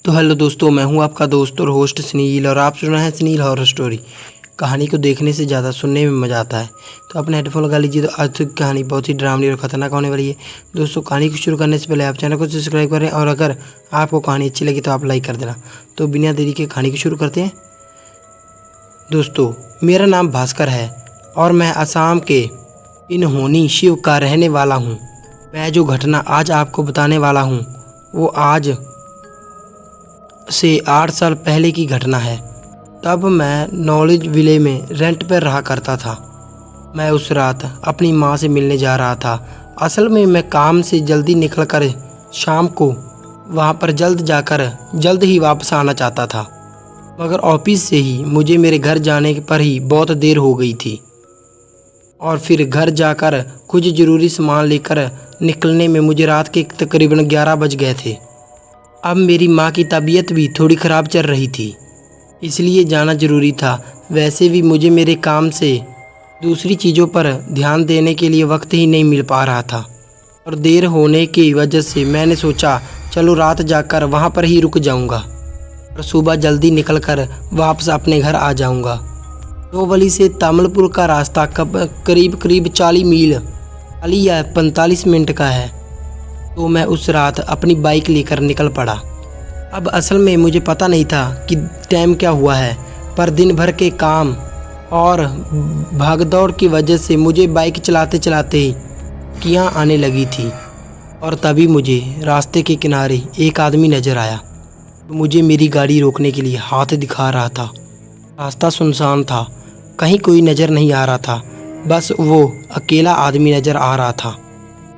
तो हेलो दोस्तों, मैं हूं आपका दोस्त और होस्ट सुनील और आप सुन रहे हैं सुनील हॉरर स्टोरी। कहानी को देखने से ज़्यादा सुनने में मज़ा आता है, तो अपने हेडफोन लगा लीजिए। तो आज की कहानी बहुत ही डरावनी और ख़तरनाक होने वाली है। दोस्तों, कहानी को शुरू करने से पहले आप चैनल को सब्सक्राइब करें और अगर आपको कहानी अच्छी लगी तो आप लाइक कर देना। तो बिना देरी के कहानी को शुरू करते हैं। दोस्तों, मेरा नाम भास्कर है और मैं असम के इन्होनी शिव का रहने वाला हूँ। मैं जो घटना आज आपको बताने वाला हूँ वो आज से 8 साल पहले की घटना है। तब मैं नॉलेज विले में रेंट पर रहा करता था। मैं उस रात अपनी माँ से मिलने जा रहा था। असल में मैं काम से जल्दी निकलकर शाम को वहाँ पर जल्द ही वापस आना चाहता था, मगर ऑफिस से ही मुझे मेरे घर जाने पर ही बहुत देर हो गई थी और फिर घर जाकर कुछ ज़रूरी सामान लेकर निकलने में मुझे रात के तकरीबन 11 बज गए थे। अब मेरी माँ की तबीयत भी थोड़ी ख़राब चल रही थी, इसलिए जाना ज़रूरी था। वैसे भी मुझे मेरे काम से दूसरी चीज़ों पर ध्यान देने के लिए वक्त ही नहीं मिल पा रहा था और देर होने की वजह से मैंने सोचा चलो रात जाकर वहाँ पर ही रुक जाऊँगा और सुबह जल्दी निकलकर वापस अपने घर आ जाऊँगा। नोवली से तामलपुर का रास्ता करीब 40 मील या 45 मिनट का है। तो मैं उस रात अपनी बाइक लेकर निकल पड़ा। अब असल में मुझे पता नहीं था कि टाइम क्या हुआ है, पर दिन भर के काम और भागदौड़ की वजह से मुझे बाइक चलाते चलाते कियाँ आने लगी थी और तभी मुझे रास्ते के किनारे एक आदमी नज़र आया। मुझे मेरी गाड़ी रोकने के लिए हाथ दिखा रहा था। रास्ता सुनसान था, कहीं कोई नज़र नहीं आ रहा था, बस वो अकेला आदमी नज़र आ रहा था।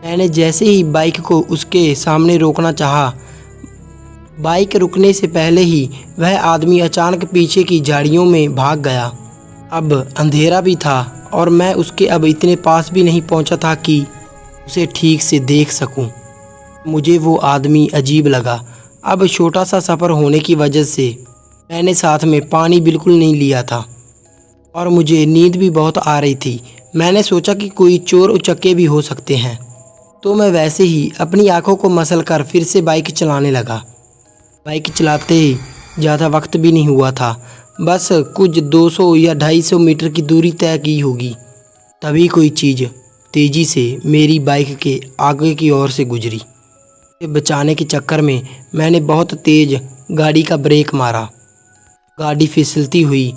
मैंने जैसे ही बाइक को उसके सामने रोकना चाहा, बाइक रुकने से पहले ही वह आदमी अचानक पीछे की झाड़ियों में भाग गया। अब अंधेरा भी था और मैं उसके अब इतने पास भी नहीं पहुंचा था कि उसे ठीक से देख सकूं। मुझे वो आदमी अजीब लगा। अब छोटा सा सफ़र होने की वजह से मैंने साथ में पानी बिल्कुल नहीं लिया था और मुझे नींद भी बहुत आ रही थी। मैंने सोचा कि कोई चोर उचक्के भी हो सकते हैं, तो मैं वैसे ही अपनी आंखों को मसल कर फिर से बाइक चलाने लगा। बाइक चलाते ही ज़्यादा वक्त भी नहीं हुआ था, बस कुछ 200 या 250 मीटर की दूरी तय की होगी। तभी कोई चीज़ तेज़ी से मेरी बाइक के आगे की ओर से गुजरी। इसे बचाने के चक्कर में मैंने बहुत तेज़ गाड़ी का ब्रेक मारा। गाड़ी फिसलती हुई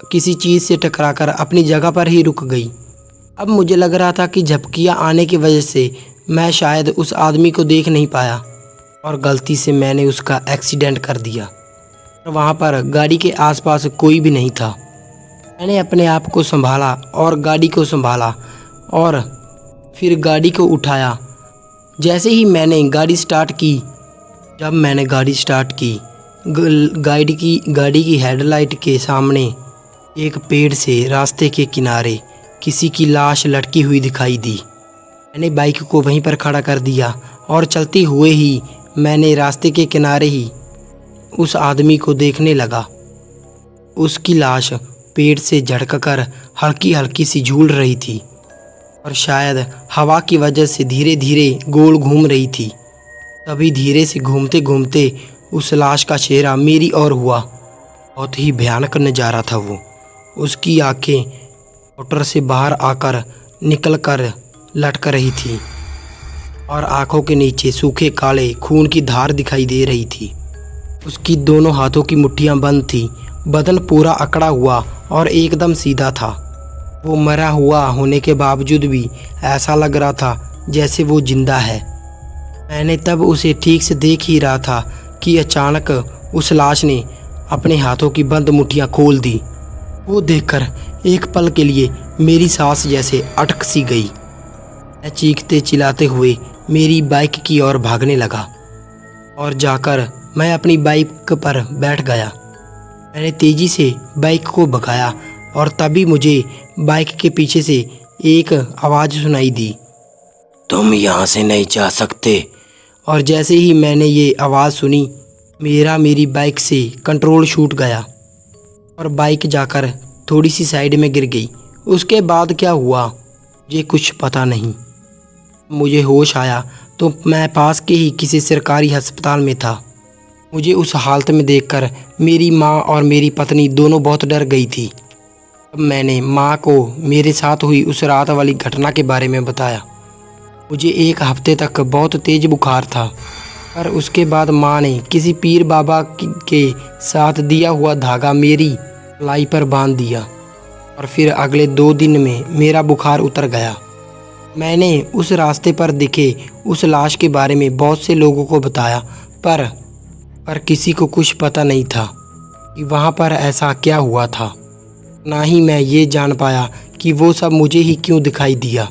किसी चीज़ से टकराकर अपनी जगह पर ही रुक गई। अब मुझे लग रहा था कि झपकियाँ आने की वजह से मैं शायद उस आदमी को देख नहीं पाया और गलती से मैंने उसका एक्सीडेंट कर दिया। और वहाँ पर गाड़ी के आसपास कोई भी नहीं था। मैंने अपने आप को संभाला और गाड़ी को संभाला और फिर गाड़ी को उठाया। जैसे ही मैंने गाड़ी स्टार्ट की, जब मैंने गाड़ी स्टार्ट की, गाड़ी की हेडलाइट के सामने एक पेड़ से रास्ते के किनारे किसी की लाश लटकी हुई दिखाई दी। मैंने बाइक को वहीं पर खड़ा कर दिया और चलते हुए ही मैंने रास्ते के किनारे ही उस आदमी को देखने लगा। उसकी लाश पेड़ से झड़ककर हल्की हल्की सी झूल रही थी और शायद हवा की वजह से धीरे धीरे गोल घूम रही थी। तभी धीरे से घूमते घूमते उस लाश का चेहरा मेरी ओर हुआ। बहुत ही भयानक नज़ारा था वो। उसकी आंखें मोटर से बाहर आकर निकल कर लटक रही थी और आंखों के नीचे सूखे काले खून की धार दिखाई दे रही थी। उसकी दोनों हाथों की मुट्ठियां बंद थी। बदन पूरा अकड़ा हुआ और एकदम सीधा था। वो मरा हुआ होने के बावजूद भी ऐसा लग रहा था जैसे वो जिंदा है। मैंने तब उसे ठीक से देख ही रहा था कि अचानक उस लाश ने अपने हाथों की बंद मुट्ठियां खोल दी। वो देखकर एक पल के लिए मेरी सांस जैसे अटक सी गई। मैं चीखते चिल्लाते हुए मेरी बाइक की ओर भागने लगा और जाकर मैं अपनी बाइक पर बैठ गया। मैंने तेज़ी से बाइक को भगाया और तभी मुझे बाइक के पीछे से एक आवाज़ सुनाई दी, तुम यहाँ से नहीं जा सकते। और जैसे ही मैंने ये आवाज़ सुनी, मेरी बाइक से कंट्रोल छूट गया और बाइक जाकर थोड़ी सी साइड में गिर गई। उसके बाद क्या हुआ मुझे कुछ पता नहीं। मुझे होश आया तो मैं पास के ही किसी सरकारी अस्पताल में था। मुझे उस हालत में देखकर मेरी माँ और मेरी पत्नी दोनों बहुत डर गई थी। तब मैंने माँ को मेरे साथ हुई उस रात वाली घटना के बारे में बताया। मुझे 1 हफ्ते तक बहुत तेज़ बुखार था, पर उसके बाद माँ ने किसी पीर बाबा के साथ दिया हुआ धागा मेरी लाई पर बांध दिया और फिर अगले 2 दिन में मेरा बुखार उतर गया। मैंने उस रास्ते पर दिखे उस लाश के बारे में बहुत से लोगों को बताया, पर किसी को कुछ पता नहीं था कि वहाँ पर ऐसा क्या हुआ था। ना ही मैं ये जान पाया कि वो सब मुझे ही क्यों दिखाई दिया।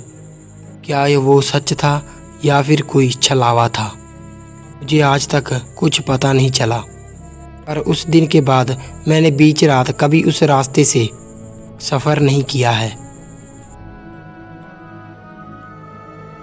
क्या ये वो सच था या फिर कोई छलावा था, मुझे आज तक कुछ पता नहीं चला। पर उस दिन के बाद मैंने बीच रात कभी उस रास्ते से सफ़र नहीं किया है।